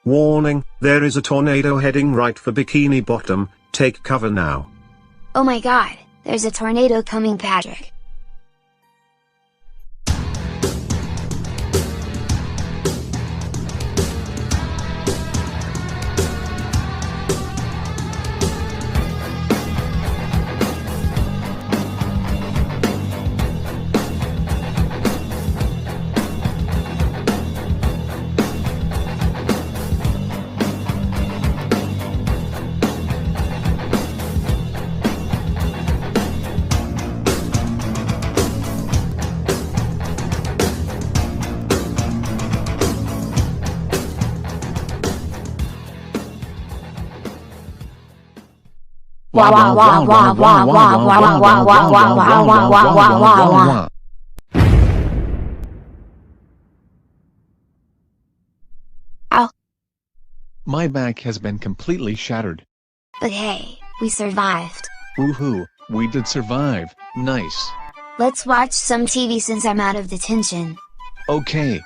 Warning, there is a tornado heading right for Bikini Bottom, take cover now. Oh my god, there's a tornado coming, Patrick. Wah wah wah wah wah wah wah wah wah wah wah wah wah wah wah wah. Ow. My back has been completely shattered. But hey, we survived. Woohoo, we did survive, nice. Let's watch some TV since I'm out of detention. Okay.